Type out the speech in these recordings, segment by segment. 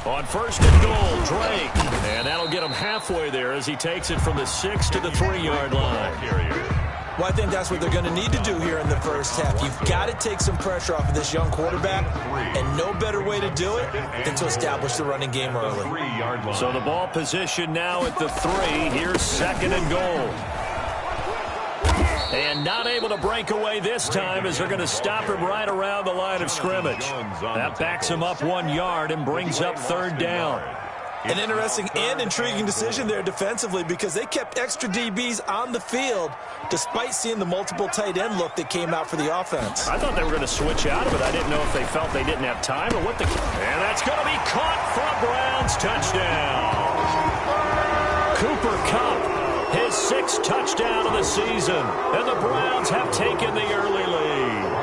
On first and goal, Drake. And that'll get him halfway there as he takes it from the 6 to the 3-yard line. Well, I think that's what they're going to need to do here in the first half. You've got to take some pressure off of this young quarterback, and no better way to do it than to establish the running game early. So the ball position now at the 3. Here's second and goal. And not able to break away this time as they're going to stop him right around the line of scrimmage. That backs him up 1 yard and brings up third down. An interesting and intriguing decision there defensively because they kept extra DBs on the field despite seeing the multiple tight end look that came out for the offense. I thought they were going to switch out of it. I didn't know if they felt they didn't have time or what the... And that's going to be caught for a Browns touchdown. Cooper Kupp, his 6th touchdown of the season. And the Browns have taken the early lead.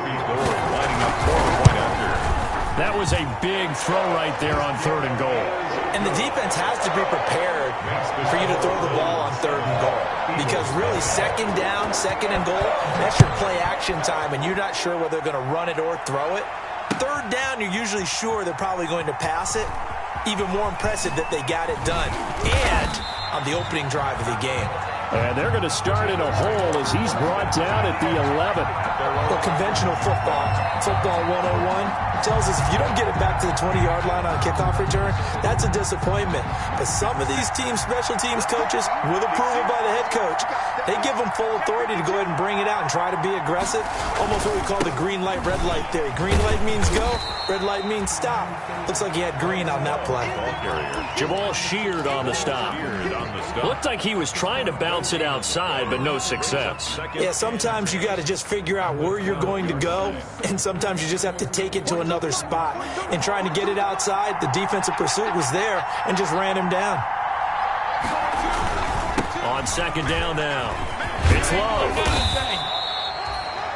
That was a big throw right there on third and goal. And the defense has to be prepared for you to throw the ball on third and goal. Because really, second down, second and goal, that's your play action time, and you're not sure whether they're going to run it or throw it. Third down, you're usually sure they're probably going to pass it. Even more impressive that they got it done. And on the opening drive of the game. And they're going to start in a hole as he's brought down at the 11. Well, conventional football 101, tells us if you don't get it back to the 20-yard line on kickoff return, that's a disappointment. But some of these special teams coaches, with approval by the head coach, they give them full authority to go ahead and bring it out and try to be aggressive. Almost what we call the green light, red light theory. Green light means go, red light means stop. Looks like he had green on that play. Jamal Sheard on the stop. Looked like he was trying to bounce it outside, but no success. Yeah, sometimes you got to just figure out where you're going to go, and sometimes you just have to take it to another spot. And trying to get it outside, the defensive pursuit was there and just ran him down. On second down now, it's Love.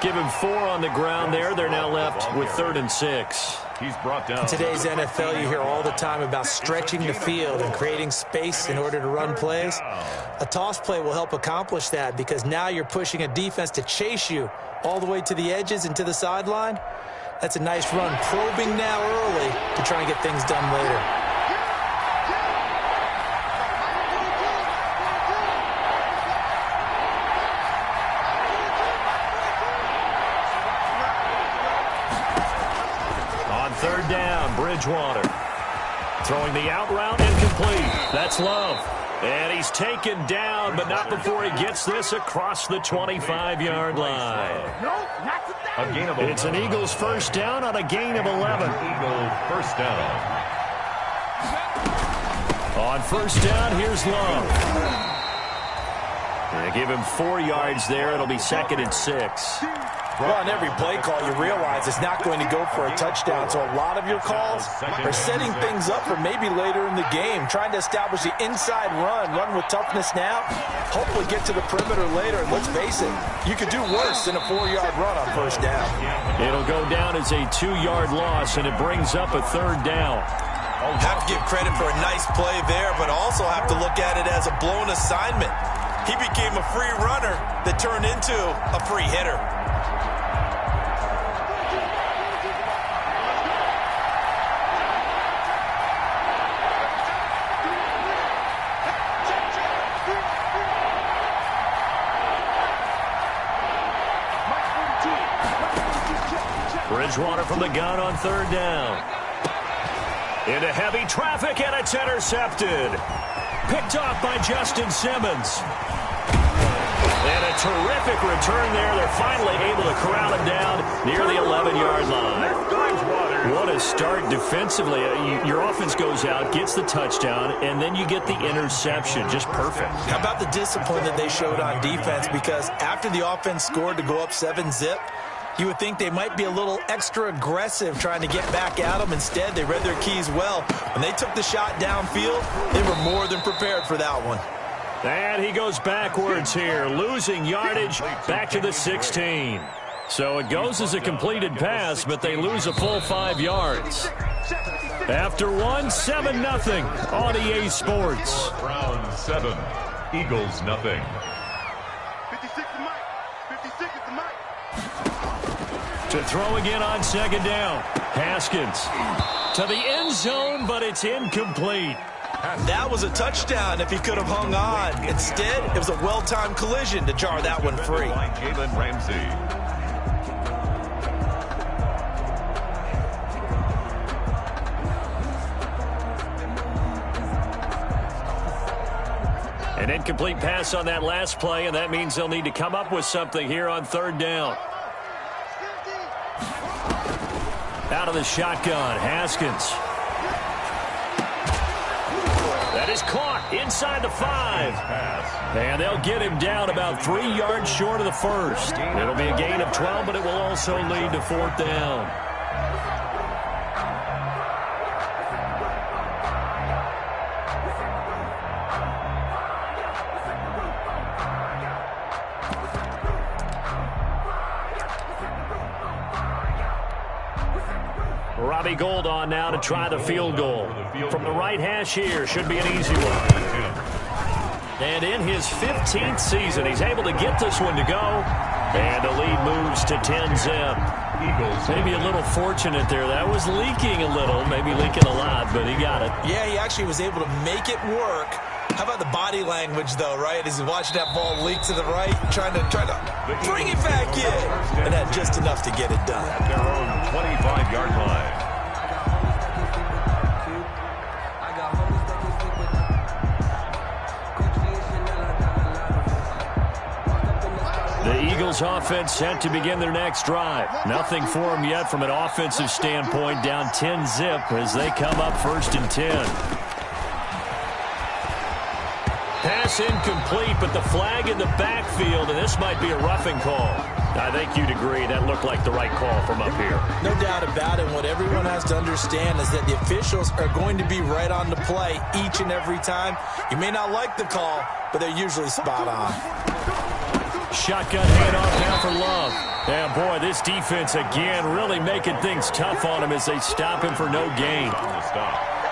Give him 4 on the ground there. They're now left with 3rd and 6. He's brought down. In today's NFL, you hear all the time about stretching the field and creating space in order to run plays. A toss play will help accomplish that because now you're pushing a defense to chase you all the way to the edges and to the sideline. That's a nice run, probing now early to try and get things done later. Third down, Bridgewater. Throwing the out route incomplete. That's Love. And he's taken down, but not before he gets this across the 25-yard line. It's an Eagles first down on a gain of 11. Eagles first down. On first down, here's Love. They give him 4 yards there. It'll be 2nd and 6. Well, on every play call, you realize it's not going to go for a touchdown. So a lot of your calls are setting things up for maybe later in the game, trying to establish the inside run with toughness now, hopefully get to the perimeter later. And let's face it, you could do worse than a 4-yard run on first down. It'll go down as a 2-yard loss, and it brings up a 3rd down. Have to give credit for a nice play there, but also have to look at it as a blown assignment. He became a free runner that turned into a free hitter. Bridgewater from the gun on 3rd down. Into heavy traffic, and it's intercepted. Picked off by Justin Simmons. And a terrific return there. They're finally able to corral him down near the 11-yard line. What a start defensively. Your offense goes out, gets the touchdown, and then you get the interception. Just perfect. How about the discipline that they showed on defense? Because after the offense scored to go up 7-zip, you would think they might be a little extra aggressive trying to get back at them. Instead, they read their keys well. When they took the shot downfield, they were more than prepared for that one. And he goes backwards here, losing yardage back to the 16. So it goes as a completed pass, but they lose a full 5 yards. After 7-0 on EA Sports. Browns 7, Eagles nothing. To throw again on second down. Haskins to the end zone, but it's incomplete. That was a touchdown if he could have hung on. Instead, it was a well-timed collision to jar that one free. Jalen Ramsey. An incomplete pass on that last play, and that means they'll need to come up with something here on third down. Out of the shotgun, Haskins. That is caught inside the 5. And they'll get him down about 3 yards short of the first. It'll be a gain of 12, but it will also lead to fourth down. Robbie Gould on now to try the field goal. From the right hash here, should be an easy one. And in his 15th season, he's able to get this one to go. And the lead moves to 10-zip. Maybe a little fortunate there. That was leaking a little, maybe leaking a lot, but he got it. Yeah, he actually was able to make it work. How about the body language, though, right? As he watched that ball leak to the right, trying to bring it back in. And had just enough to get it done. At their own 25-yard line. The Eagles offense set to begin their next drive. Nothing for them yet from an offensive standpoint, down 10-zip as they come up 1st and 10. Pass incomplete, but the flag in the backfield, and this might be a roughing call. I think you'd agree that looked like the right call from up here. No doubt about it. What everyone has to understand is that the officials are going to be right on the play each and every time. You may not like the call, but they're usually spot on. Shotgun handoff now for Love. And boy, this defense again really making things tough on him as they stop him for no gain.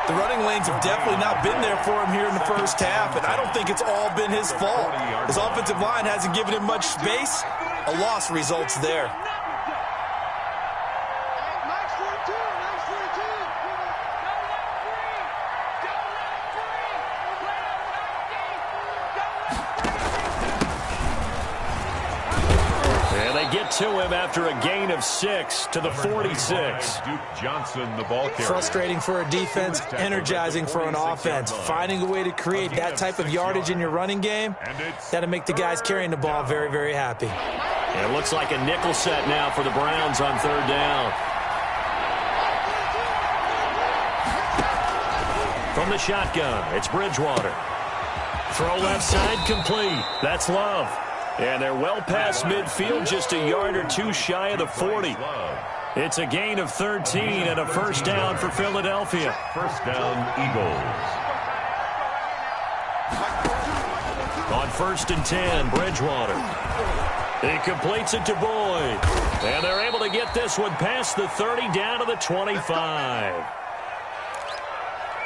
The running lanes have definitely not been there for him here in the first half, and I don't think it's all been his fault. His offensive line hasn't given him much space. A loss results there. Get to him after a gain of 6 to the 46. Duke Johnson, the ball carrier. Frustrating for a defense, energizing for an offense. Finding a way to create that type of yardage in your running game, that'll make the guys carrying the ball very, very happy. And it looks like a nickel set now for the Browns on third down. From the shotgun, it's Bridgewater. Throw left side complete. That's Love. And they're well past midfield, just a yard or two shy of the 40. It's a gain of 13 and a first down for Philadelphia. First down, Eagles. On 1st and 10, Bridgewater. He completes it to Boyd. And they're able to get this one past the 30 down to the 25.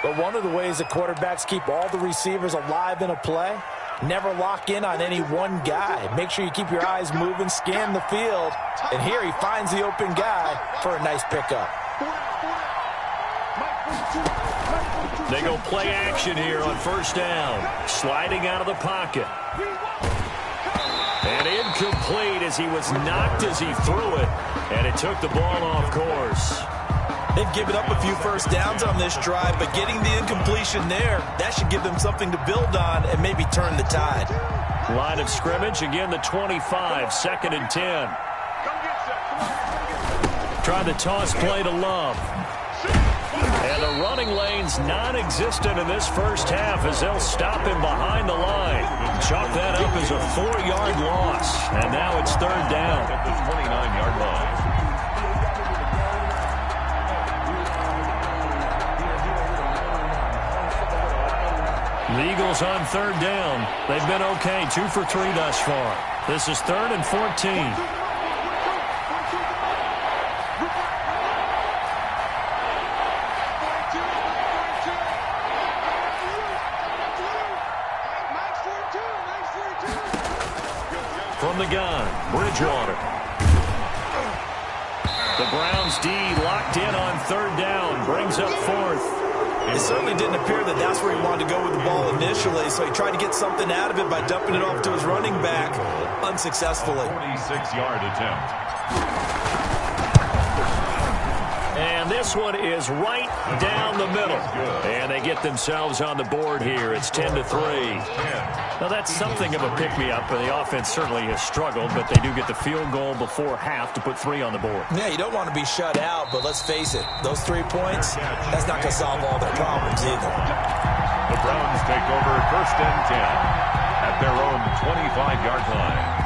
But one of the ways that quarterbacks keep all the receivers alive in a play, never lock in on any one guy. Make sure you keep your eyes moving, scan the field. And here he finds the open guy for a nice pickup. They go play action here on first down. Sliding out of the pocket. And incomplete as he was knocked as he threw it. And it took the ball off course. They've given up a few first downs on this drive, but getting the incompletion there, that should give them something to build on and maybe turn the tide. Line of scrimmage, again the 25, 2nd and 10. Try the toss play to Love. And the running lane's non-existent in this first half as they'll stop him behind the line. Chalk that up as a 4-yard loss. And now it's third down. At the 29-yard line. The Eagles on third down. They've been okay, 2 for 3 thus far. This is 3rd and 14. From the gun, Bridgewater. The Browns D locked in on third down. Brings up fourth. It certainly didn't appear that that's where he wanted to go with the ball initially, so he tried to get something out of it by dumping it off to his running back unsuccessfully. 46-yard attempt. And this one is right down the middle. And they get themselves on the board here. It's 10-3. Now, that's something of a pick-me-up, and the offense certainly has struggled, but they do get the field goal before half to put 3 on the board. Yeah, you don't want to be shut out, but let's face it, those 3 points, that's not going to solve all their problems either. The Browns take over first and 10 at their own 25-yard line.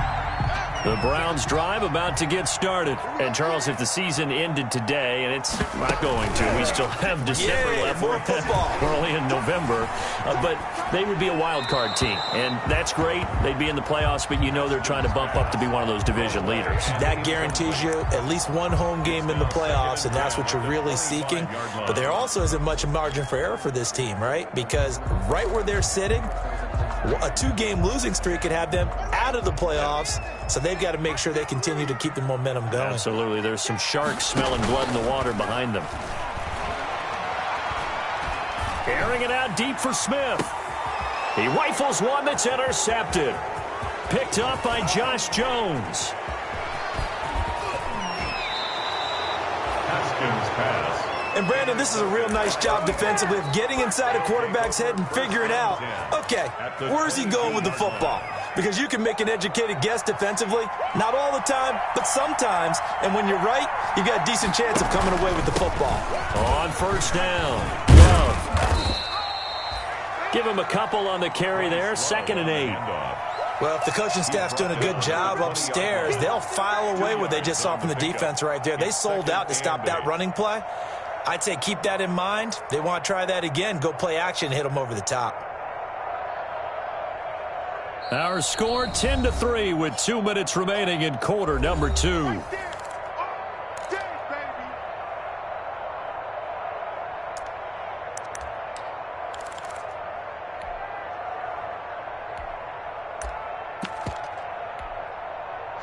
The Browns drive about to get started. And, Charles, if the season ended today, and it's not going to, we still have December left. More football. We're only in November. But they would be a wild card team. And that's great. They'd be in the playoffs, but you know they're trying to bump up to be one of those division leaders. That guarantees you at least one home game in the playoffs, and that's what you're really seeking. But there also isn't much margin for error for this team, right? Because right where they're sitting, a 2-game losing streak could have them out of the playoffs, so they've got to make sure they continue to keep the momentum going. Absolutely. There's some sharks smelling blood in the water behind them. Airing it out deep for Smith. He rifles one that's intercepted. Picked up by Josh Jones. Haskins pass. And, Brandon, this is a real nice job defensively of getting inside a quarterback's head and figuring out, okay, where's he going with the football? Because you can make an educated guess defensively, not all the time, but sometimes. And when you're right, you've got a decent chance of coming away with the football. On first down, Love. Give him a couple on the carry there, 2nd and 8. Well, if the coaching staff's doing a good job upstairs, they'll file away what they just saw from the defense right there. They sold out to stop that running play. I'd say keep that in mind. They want to try that again. Go play action, hit them over the top. Our score 10-3 with 2 minutes remaining in quarter number 2.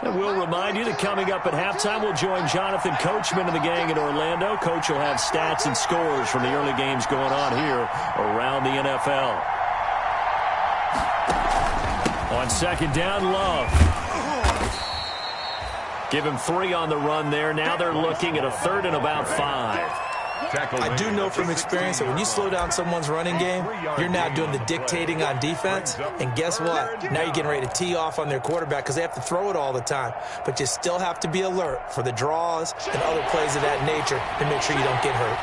And we'll remind you that coming up at halftime, we'll join Jonathan Coachman and the gang in Orlando. Coach will have stats and scores from the early games going on here around the NFL. On 2nd down, Love. Give him 3 on the run there. Now they're looking at a 3rd and about 5. I do know from experience that when you slow down someone's running game, you're now doing the dictating on defense. And guess what? Now you're getting ready to tee off on their quarterback because they have to throw it all the time. But you still have to be alert for the draws and other plays of that nature to make sure you don't get hurt.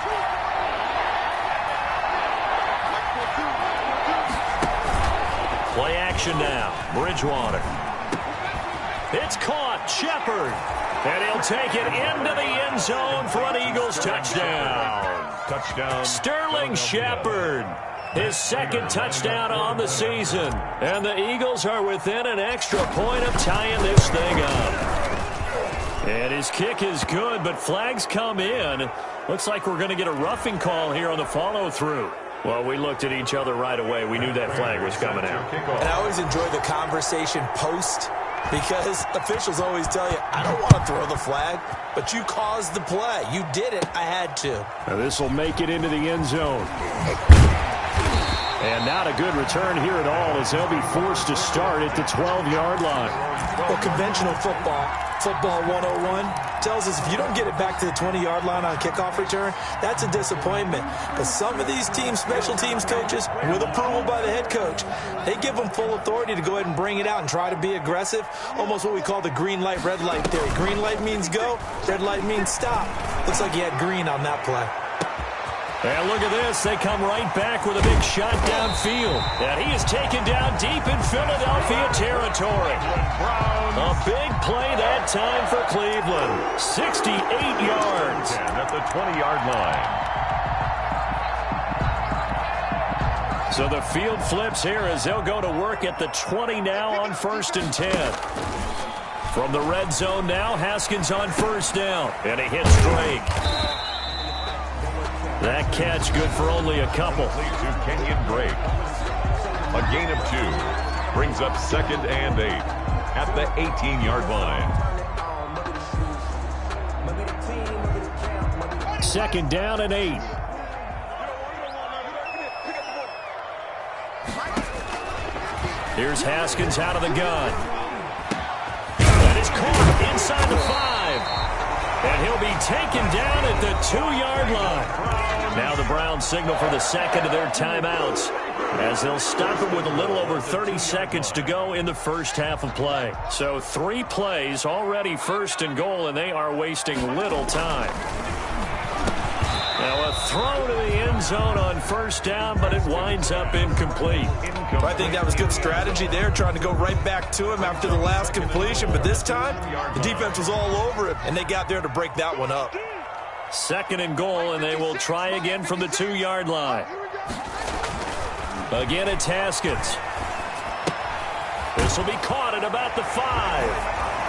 Play action now. Bridgewater. It's caught. Shepard. And he'll take it into the end zone for an Eagles touchdown. Touchdown. Sterling Shepard. His 2nd touchdown on the season. And the Eagles are within an extra point of tying this thing up. And his kick is good, but flags come in. Looks like we're going to get a roughing call here on the follow-through. Well, we looked at each other right away. We knew that flag was coming out. And I always enjoy the conversation post, because officials always tell you, I don't want to throw the flag, but you caused the play. You did it. I had to. Now this will make it into the end zone. And not a good return here at all as they'll be forced to start at the 12-yard line. Well, conventional football 101, tells us if you don't get it back to the 20-yard line on kickoff return, that's a disappointment. But some of these teams, special teams coaches, with approval by the head coach, they give them full authority to go ahead and bring it out and try to be aggressive, almost what we call the green light, red light theory. Green light means go, red light means stop. Looks like you had green on that play. And look at this. They come right back with a big shot downfield. And he is taken down deep in Philadelphia territory. A big play that time for Cleveland. 68 yards. At the 20-yard line. So the field flips here as they'll go to work at the 20 now on 1st and 10. From the red zone now, Haskins on 1st down. And he hits Drake. That catch good for only a couple. To Kenyon Drake. A gain of 2. Brings up 2nd and 8 at the 18-yard line. 2nd down and 8. Here's Haskins out of the gun. That is caught inside the 5. And he'll be taken down at the 2-yard line. Now the Browns signal for the second of their timeouts as they'll stop it with a little over 30 seconds to go in the first half of play. So 3 plays already 1st and goal, and they are wasting little time. Now a throw to the end zone on 1st down, but it winds up incomplete. I think that was good strategy there, trying to go right back to him after the last completion. But this time, the defense was all over it, and they got there to break that one up. 2nd and goal, and they will try again from the 2-yard line. Again, it's Haskins. This will be caught at about the 5.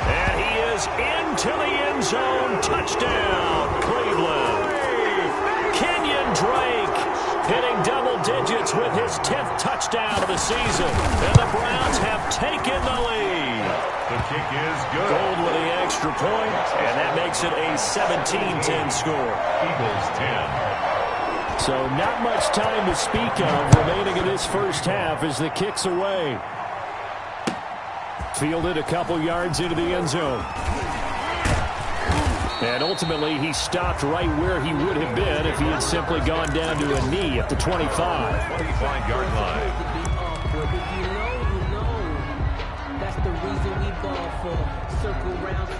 And he is into the end zone. Touchdown, Cleveland. Kenyon Drake hitting double digits with his 10th touchdown of the season. And the Browns have taken the lead. The kick is good. Gold with the extra point, and that makes it a 17-10 score. Eagles 10. So not much time to speak of remaining in this first half as the kick's away. Fielded a couple yards into the end zone. And ultimately, he stopped right where he would have been if he had simply gone down to a knee at the 25. 25-yard line.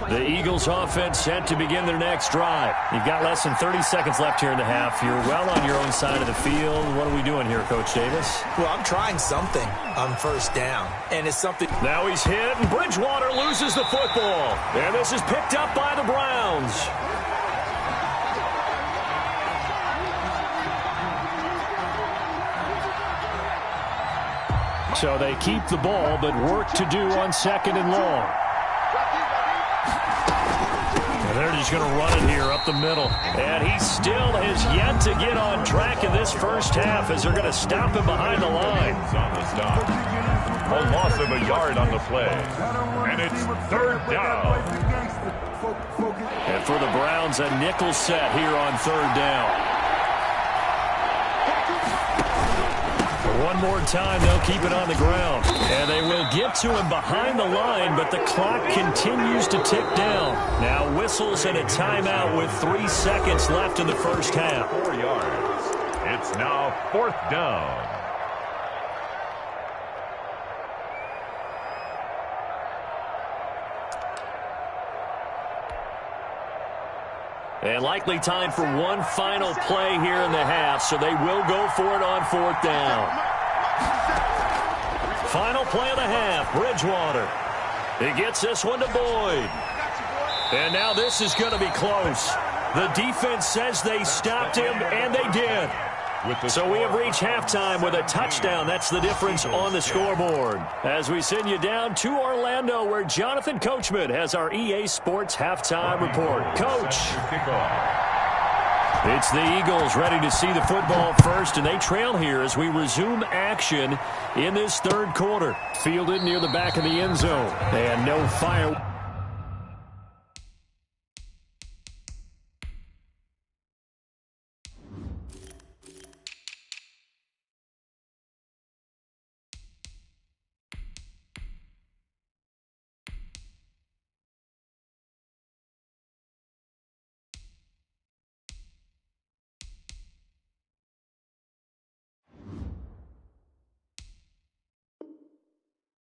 The Eagles offense set to begin their next drive. You've got less than 30 seconds left here in the half. You're well on your own side of the field. What are we doing here, Coach Davis? Well, I'm trying something on 1st down, and it's something. Now he's hit, and Bridgewater loses the football. And this is picked up by the Browns. So they keep the ball, but work to do on 2nd and long. And they're just going to run it here up the middle. And he still has yet to get on track in this first half as they're going to stop him behind the line. On the stop. A loss of a yard on the play. And it's 3rd down. And for the Browns, a nickel set here on 3rd down. One more time, they'll keep it on the ground. And they will get to him behind the line, but the clock continues to tick down. Now whistles and a timeout with 3 seconds left in the first half. 4 yards. It's now 4th down. And likely time for one final play here in the half, so they will go for it on 4th down. Final play of the half, Bridgewater. He gets this one to Boyd. And now this is going to be close. The defense says they stopped him, and they did. So we have reached halftime with a touchdown. That's the difference on the scoreboard. As we send you down to Orlando, where Jonathan Coachman has our EA Sports halftime report. Coach. It's the Eagles ready to see the football first, and they trail here as we resume action in this 3rd quarter. Fielded near the back of the end zone. And no fire.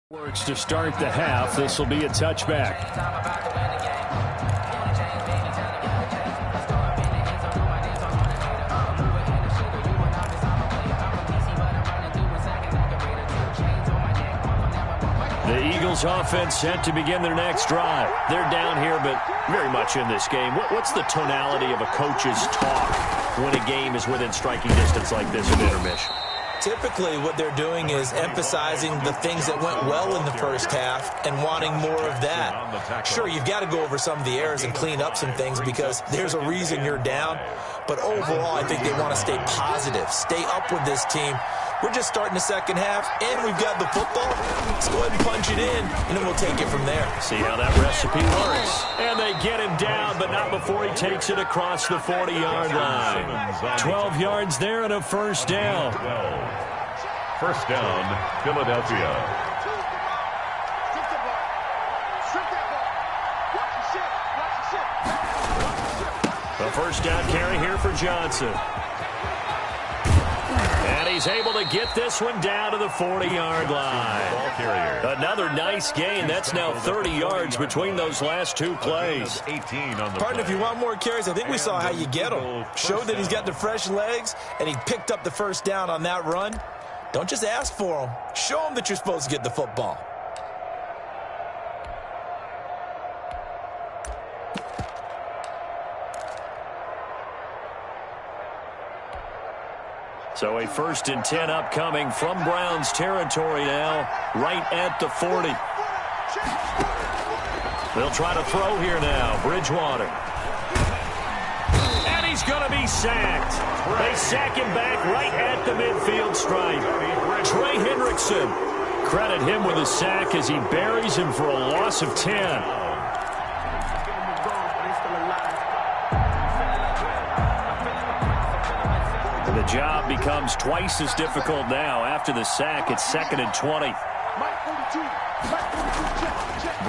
Works to start the half. This will be a touchback. The Eagles offense set to begin their next drive. They're down here, but very much in this game. What's the tonality of a coach's talk when a game is within striking distance like this in intermission? Typically, what they're doing is emphasizing the things that went well in the first half and wanting more of that. Sure, you've got to go over some of the errors and clean up some things because there's a reason you're down. But overall, I think they want to stay positive, stay up with this team, We're just starting the second half, and we've got the football. Let's go ahead and punch it in, and then we'll take it from there. See how that recipe works. And they get him down, but not before he takes it across the 40-yard line. 12 yards there and a first down. First down, Philadelphia. The first down carry here for Johnson. And he's able to get this one down to the 40-yard line. Another nice gain. That's now 30 yards between those last two plays. Partner, if you want more carries, I think we saw how you get them. Showed that he's got the fresh legs, and he picked up the first down on that run. Don't just ask for them. Show them that you're supposed to get the football. So a 1st and 10 upcoming from Browns territory now, right at the 40. They'll try to throw here now. Bridgewater. And he's going to be sacked. They sack him back right at the midfield stripe. Trey Hendrickson. Credit him with a sack as he buries him for a loss of 10. The job becomes twice as difficult now. After the sack, it's 2nd and 20.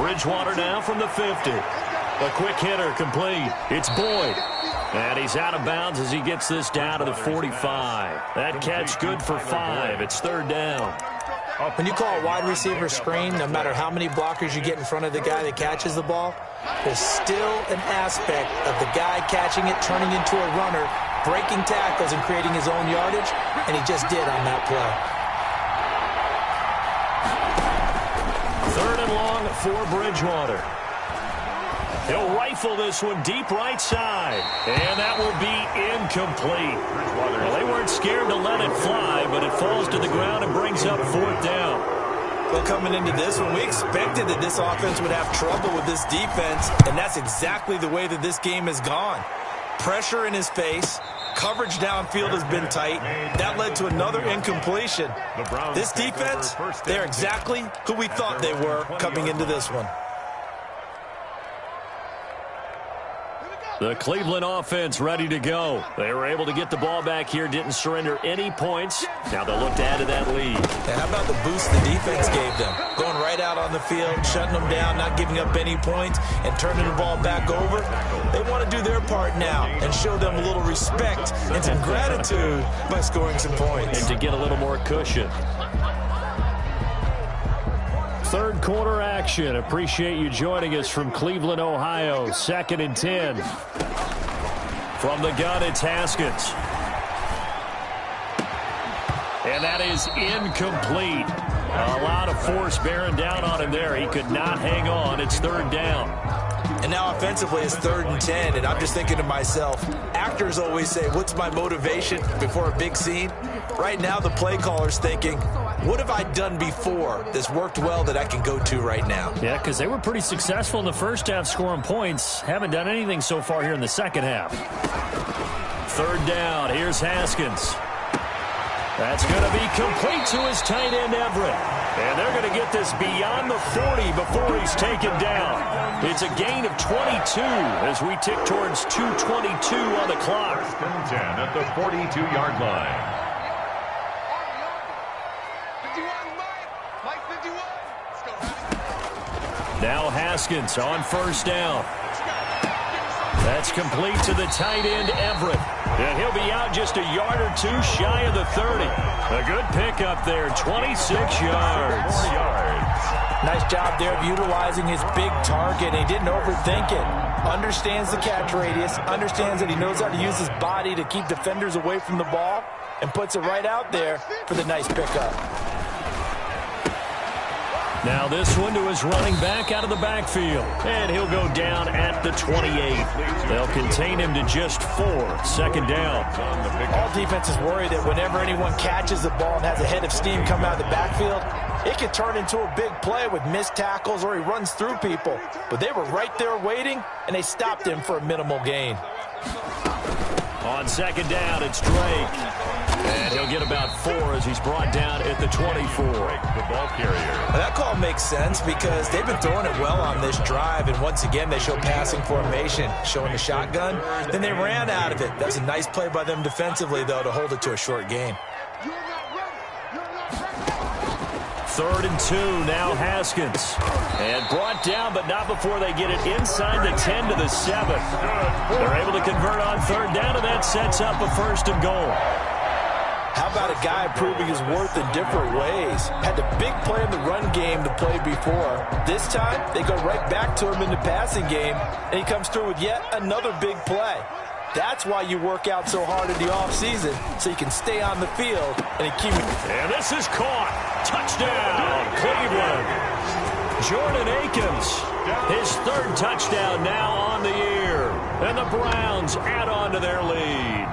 Bridgewater now from the 50. A quick hitter complete. It's Boyd. And he's out of bounds as he gets this down to the 45. That catch good for 5. It's 3rd down. When you call a wide receiver screen, no matter how many blockers you get in front of the guy that catches the ball, there's still an aspect of the guy catching it, turning into a runner, breaking tackles and creating his own yardage, and he just did on that play. 3rd and long for Bridgewater. He'll rifle this one deep right side, and that will be incomplete. Well, they weren't scared to let it fly, but it falls to the ground and brings up 4th down. Well, coming into this one, we expected that this offense would have trouble with this defense, and that's exactly the way that this game has gone. Pressure in his face. Coverage downfield has been tight. That led to another incompletion. This defense, they're exactly who we thought they were coming into this one. The Cleveland offense ready to go. They were able to get the ball back here, didn't surrender any points. Now they'll look to add to that lead. And how about the boost the defense gave them? Going right out on the field, shutting them down, not giving up any points, and turning the ball back over. They want to do their part now and show them a little respect and some gratitude by scoring some points. And to get a little more cushion. 3rd quarter action. Appreciate you joining us from Cleveland, Ohio. 2nd and 10. From the gun, it's Haskins. And that is incomplete. A lot of force bearing down on him there. He could not hang on. It's 3rd down. And now offensively it's 3rd and 10, and I'm just thinking to myself, actors always say, what's my motivation before a big scene? Right now the play caller's thinking, what have I done before that's worked well that I can go to right now? Yeah, because they were pretty successful in the first half scoring points. Haven't done anything so far here in the second half. 3rd down. Here's Haskins. That's going to be complete to his tight end, Everett. And they're going to get this beyond the 40 before he's taken down. It's a gain of 22 as we tick towards 2:22 on the clock. 10 at the 42-yard line. Now Haskins on 1st down. That's complete to the tight end, Everett. And he'll be out just a yard or two shy of the 30. A good pickup there, 26 yards. Nice job there of utilizing his big target. He didn't overthink it. Understands the catch radius, understands that he knows how to use his body to keep defenders away from the ball, and puts it right out there for the nice pickup. Now this one to his running back out of the backfield. And he'll go down at the 28. They'll contain him to just 4. 2nd down. All defenses worry that whenever anyone catches the ball and has a head of steam come out of the backfield, it can turn into a big play with missed tackles or he runs through people. But they were right there waiting, and they stopped him for a minimal gain. On second down, it's Drake. And he'll get about 4 as he's brought down at the 24. The ball carrier. Well, that call makes sense because they've been throwing it well on this drive, and once again they show passing formation, showing the shotgun. Then they ran out of it. That's a nice play by them defensively, though, to hold it to a short gain. 3rd and 2, now Haskins. And brought down, but not before they get it inside the 10 to the 7. They're able to convert on 3rd down, and that sets up a 1st and goal. How about a guy proving his worth in different ways? Had the big play in the run game to play before. This time, they go right back to him in the passing game, and he comes through with yet another big play. That's why you work out so hard in the offseason, so you can stay on the field and keep it. And this is caught. Touchdown, Cleveland. Jordan Akins, his 3rd touchdown now on the year. And the Browns add on to their lead.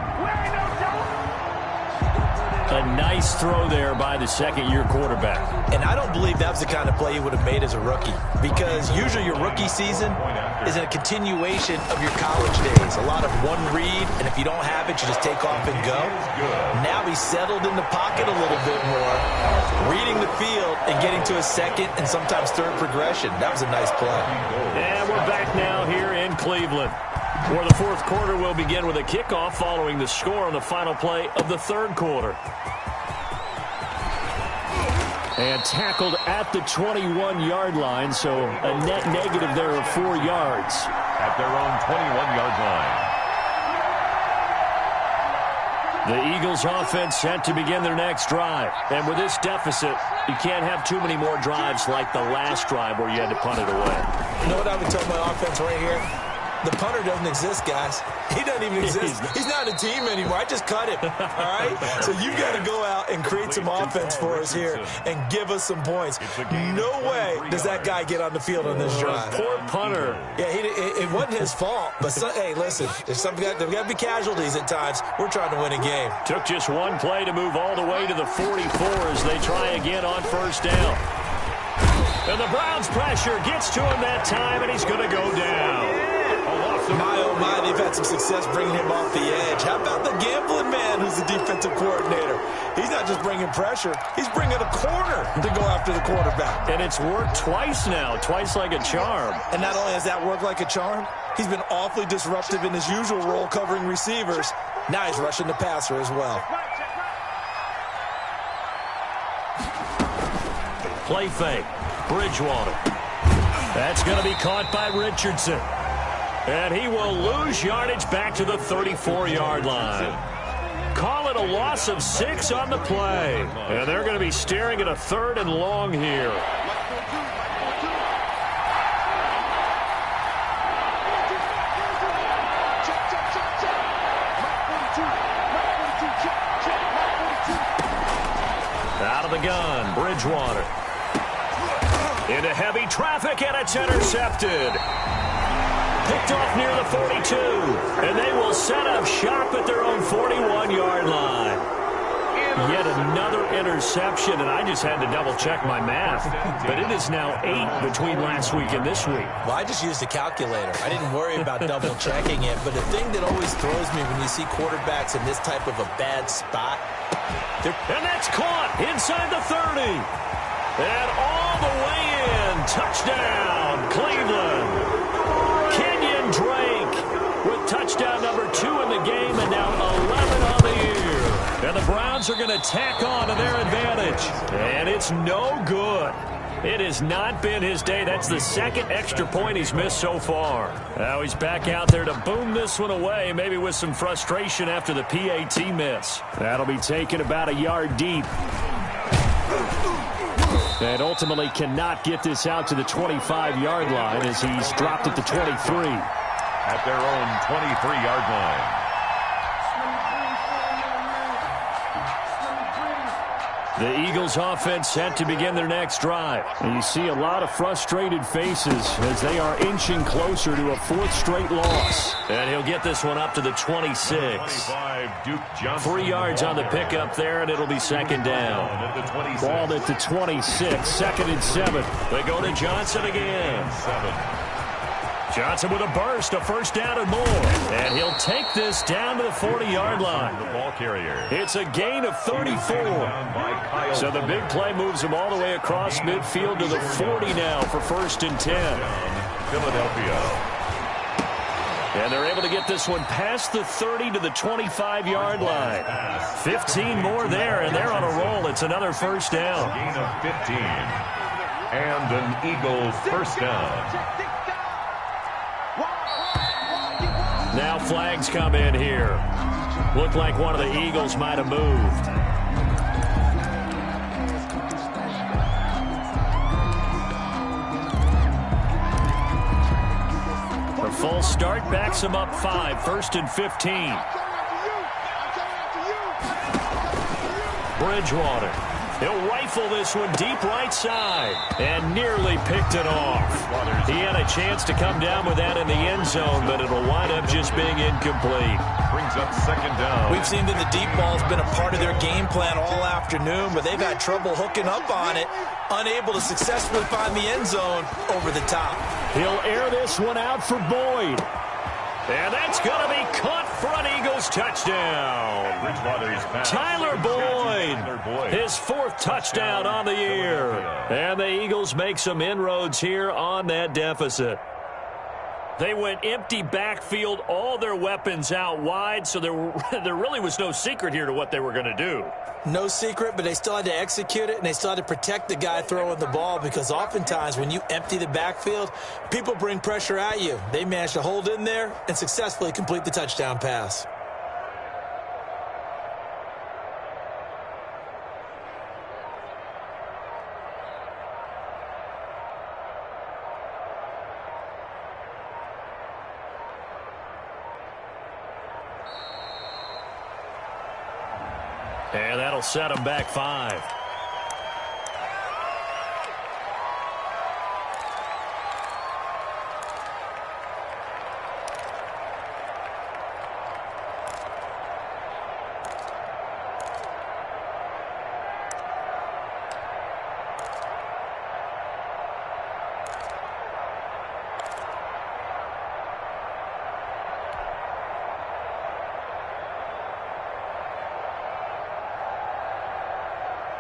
A nice throw there by the second-year quarterback. And I don't believe that was the kind of play he would have made as a rookie, because usually your rookie season is a continuation of your college days. A lot of one read, and if you don't have it, you just take off and go. Now he's settled in the pocket a little bit more, reading the field and getting to his 2nd and sometimes 3rd progression. That was a nice play. And we're back now here in Cleveland, where the 4th quarter will begin with a kickoff following the score on the final play of the 3rd quarter. And tackled at the 21-yard line, so a net negative there of 4 yards. At their own 21-yard line. The Eagles offense set to begin their next drive. And with this deficit, you can't have too many more drives like the last drive where you had to punt it away. You know what I would tell my offense right here? The punter doesn't exist, guys. He doesn't even exist. He's not a team anymore. I just cut him, all right? So you've got to go out and create some offense for us here and give us some points. No way does that guy get on the field on this drive. Poor punter. Yeah, it wasn't his fault. But, hey, listen, there's got to be casualties at times. We're trying to win a game. Took just one play to move all the way to the 44 as they try again on 1st down. And the Browns pressure gets to him that time, and he's going to go down. My, oh, my, they've had some success bringing him off the edge. How about the gambling man who's the defensive coordinator? He's not just bringing pressure. He's bringing a corner to go after the quarterback. And it's worked twice now, twice like a charm. And not only has that worked like a charm, he's been awfully disruptive in his usual role covering receivers. Now he's rushing the passer as well. Play fake. Bridgewater. That's going to be caught by Richardson. And he will lose yardage back to the 34-yard line. Call it a loss of 6 on the play. And they're going to be staring at a 3rd and long here. Out of the gun, Bridgewater. Into heavy traffic, and it's intercepted. Picked off near the 42, and they will set up shop at their own 41-yard line. Yet another interception, and I just had to double-check my math. But it is now 8 between last week and this week. Well, I just used a calculator. I didn't worry about double-checking it. But the thing that always throws me when you see quarterbacks in this type of a bad spot. And that's caught inside the 30. And all the way in. Touchdown, Cleveland. Drake with touchdown number 2 in the game and now 11 on the year. And the Browns are going to tack on to their advantage. And it's no good. It has not been his day. That's the 2nd extra point he's missed so far. Now he's back out there to boom this one away, maybe with some frustration after the PAT miss. That'll be taken about a yard deep. And ultimately cannot get this out to the 25-yard line as he's dropped at the 23. At their own 23-yard line. The Eagles offense set to begin their next drive. And you see a lot of frustrated faces as they are inching closer to a 4th straight loss. And he'll get this one up to the 26. 3 yards on the pickup there, and it'll be 2nd down. Ball at the 26, 2nd and 7. They go to Johnson again. Johnson with a burst, a first down and more. And he'll take this down to the 40-yard line. The ball carrier. It's a gain of 34. So the big play moves him all the way across midfield to the 40 now for 1st and 10. Philadelphia. And they're able to get this one past the 30 to the 25-yard line. 15 more there, and they're on a roll. It's another first down. Gain of 15. And an Eagle first down. Now flags come in here. Looked like one of the Eagles might have moved. The full start backs him up 5, 1st and 15. Bridgewater. He'll rifle this one deep right side and nearly picked it off. He had a chance to come down with that in the end zone, but it'll wind up just being incomplete. Brings up 2nd down. We've seen that the deep ball's been a part of their game plan all afternoon, but they've had trouble hooking up on it, unable to successfully find the end zone over the top. He'll air this one out for Boyd. And that's going to be caught for an Eagles touchdown. Tyler Boyd, his 4th touchdown on the year. And the Eagles make some inroads here on that deficit. They went empty backfield, all their weapons out wide, so there really was no secret here to what they were going to do. No secret, but they still had to execute it, and they still had to protect the guy throwing the ball, because oftentimes when you empty the backfield, people bring pressure at you. They managed to hold in there and successfully complete the touchdown pass. And that'll set him back 5.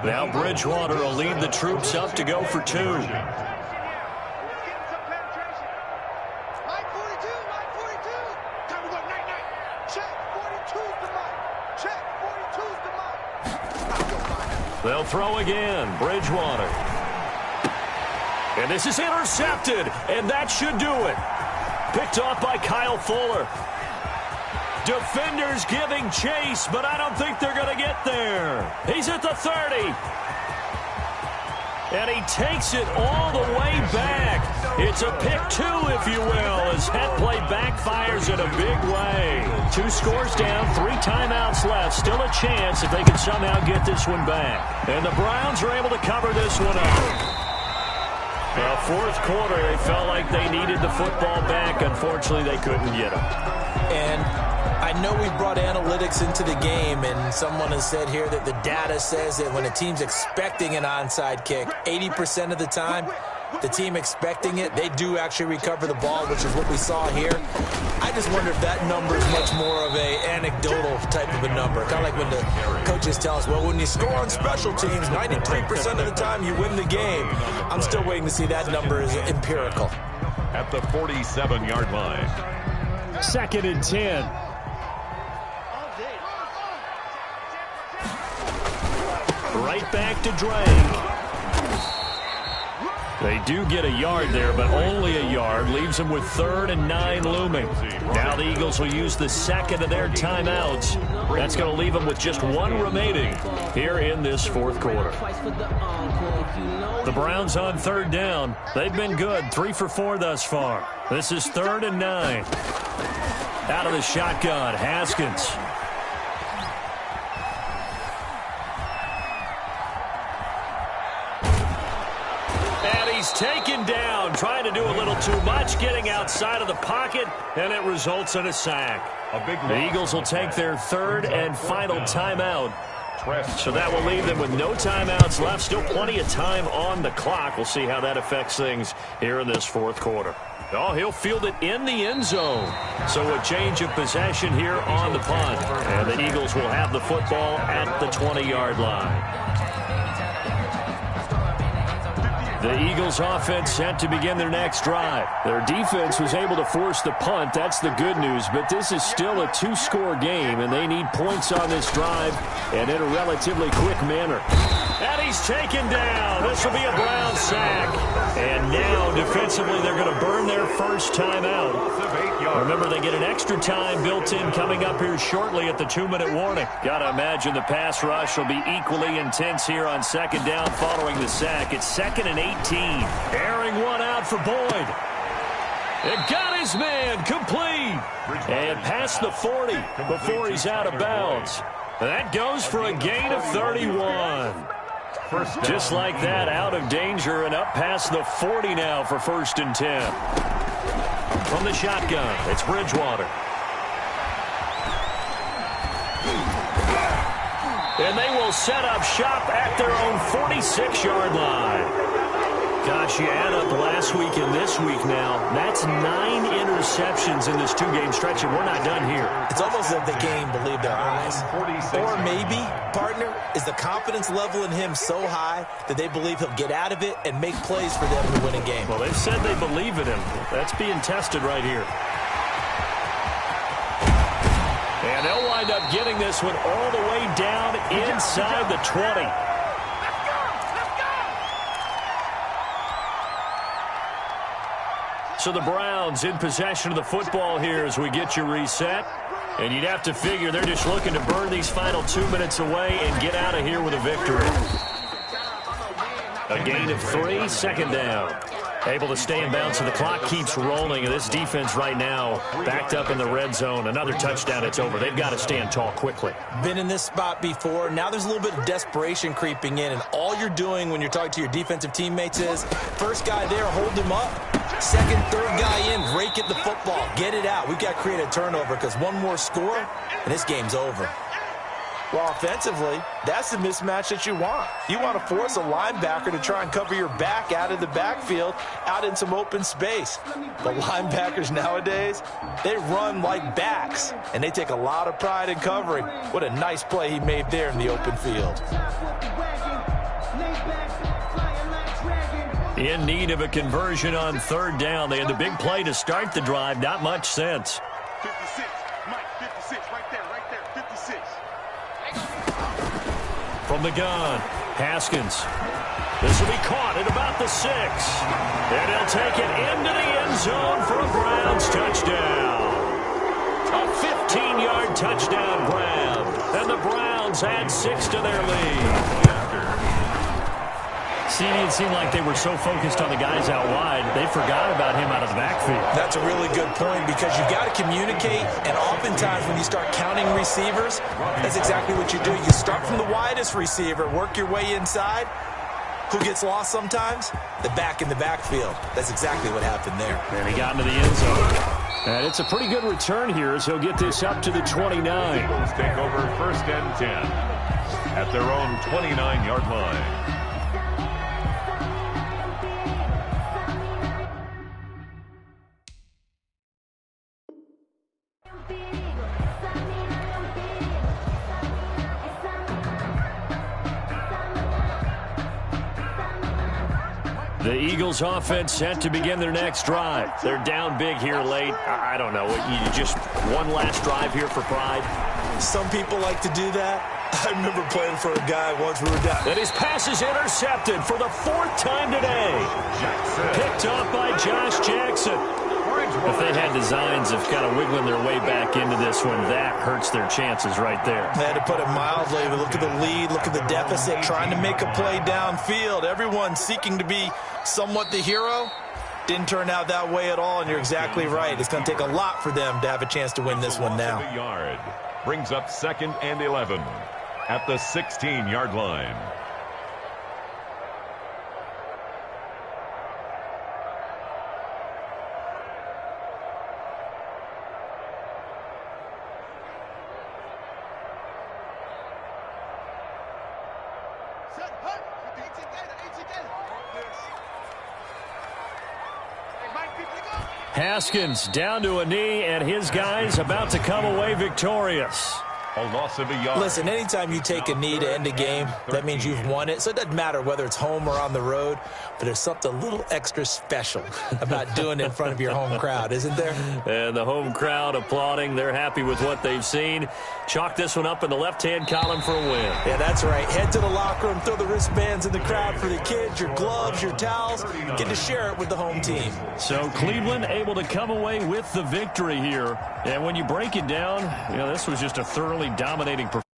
Now Bridgewater will lead the troops up to go for 2. They'll throw again. Bridgewater. And this is intercepted, and that should do it. Picked off by Kyle Fuller. Defenders giving chase, but I don't think they're going to get there. He's at the 30. And he takes it all the way back. It's a pick 2, if you will, as that play backfires in a big way. 2 scores down, 3 timeouts left. Still a chance if they can somehow get this one back. And the Browns are able to cover this one up. The 4th quarter, they felt like they needed the football back. Unfortunately, they couldn't get it. And I know we brought analytics into the game, and someone has said here that the data says that when a team's expecting an onside kick, 80% of the time, the team expecting it, they do actually recover the ball, which is what we saw here. I just wonder if that number is much more of a anecdotal type of a number. Kind of like when the coaches tell us, well, when you score on special teams, 93% of the time you win the game. I'm still waiting to see that number is empirical. At the 47-yard line. 2nd and 10. Right back to Drake. They do get a yard there, but only a yard. Leaves them with 3rd and 9 looming. Now the Eagles will use the 2nd of their timeouts. That's going to leave them with just 1 remaining here in this 4th quarter. The Browns on 3rd down. They've been good, 3 for 4 thus far. This is 3rd and 9. Out of the shotgun, Haskins. He's taken down, trying to do a little too much, getting outside of the pocket, and it results in a sack. The Eagles will take their 3rd and final timeout. So that will leave them with no timeouts left. Still plenty of time on the clock. We'll see how that affects things here in this 4th quarter. Oh, he'll field it in the end zone. So a change of possession here on the punt. And the Eagles will have the football at the 20-yard line. The Eagles offense set to begin their next drive. Their defense was able to force the punt. That's the good news. But this is still a two-score game, and they need points on this drive and in a relatively quick manner. And he's taken down. This will be a Brown sack. And now, defensively, they're going to burn their first time out. Remember, they get an extra time built in coming up here shortly at the 2-minute warning. Got to imagine the pass rush will be equally intense here on second down following the sack. It's 2nd and 18. Airing one out for Boyd. It got his man complete. And past the 40 before he's out of bounds. That goes for a gain of 31. Just like that, out of danger and up past the 40 now for 1st and 10. From the shotgun, it's Bridgewater. And they will set up shop at their own 46-yard line. Gosh, you add up last week and this week now. That's 9 interceptions in this two-game stretch, and we're not done here. It's almost as if they can't even believe their eyes. Or maybe, partner, is the confidence level in him so high that they believe he'll get out of it and make plays for them to win a game. Well, they've said they believe in him. That's being tested right here. And they'll wind up getting this one all the way down inside the 20. So the Browns in possession of the football here as we get you reset. And you'd have to figure they're just looking to burn these final 2 minutes away and get out of here with a victory. A gain of 3, 2nd down. Able to stay in bounds, so the clock keeps rolling. And this defense right now backed up in the red zone. Another touchdown, it's over. They've got to stand tall quickly. Been in this spot before. Now there's a little bit of desperation creeping in. And all you're doing when you're talking to your defensive teammates is, first guy there, hold him up. Second, third guy in, rake at the football. Get it out. We've got to create a turnover because one more score, and this game's over. Well, offensively, that's the mismatch that you want. You want to force a linebacker to try and cover your back out of the backfield, out in some open space. The linebackers nowadays, they run like backs, and they take a lot of pride in covering. What a nice play he made there in the open field. In need of a conversion on 3rd down. They had the big play to start the drive. Not much sense. 56, Mike, 56, right there, 56. From the gun, Haskins. This will be caught at about the 6. And he'll take it into the end zone for a Browns touchdown. A 15-yard touchdown grab. And the Browns add 6 to their lead. It seemed like they were so focused on the guys out wide, they forgot about him out of the backfield. That's a really good point because you've got to communicate, and oftentimes when you start counting receivers, that's exactly what you do. You start from the widest receiver, work your way inside. Who gets lost sometimes? The back in the backfield. That's exactly what happened there. And he got into the end zone. And it's a pretty good return here as he'll get this up to the 29. Eagles take over 1st and 10 at their own 29-yard line. The Eagles offense set to begin their next drive. They're down big here late. I don't know. You just one last drive here for pride. Some people like to do that. I remember playing for a guy once we were down. And his pass is intercepted for the 4th time today. Picked off by Josh Jackson. If they had designs of kind of wiggling their way back into this one, that hurts their chances right there. They had to put it mildly. But look at the lead, look at the deficit, trying to make a play downfield. Everyone seeking to be somewhat the hero. Didn't turn out that way at all, and you're exactly right. It's going to take a lot for them to have a chance to win this one now. Yard brings up 2nd and 11 at the 16-yard line. Hey, Mike, pick it up. Haskins down to a knee, and his guys about to come away victorious. A loss of a yard. Listen, anytime you take a knee to end a game, that means you've won it. So it doesn't matter whether it's home or on the road, but there's something a little extra special about doing it in front of your home crowd, isn't there? And the home crowd applauding. They're happy with what they've seen. Chalk this one up in the left-hand column for a win. Yeah, that's right. Head to the locker room, throw the wristbands in the crowd for the kids, your gloves, your towels. Get to share it with the home team. So Cleveland able to come away with the victory here. And when you break it down, this was just a thoroughly dominating performance.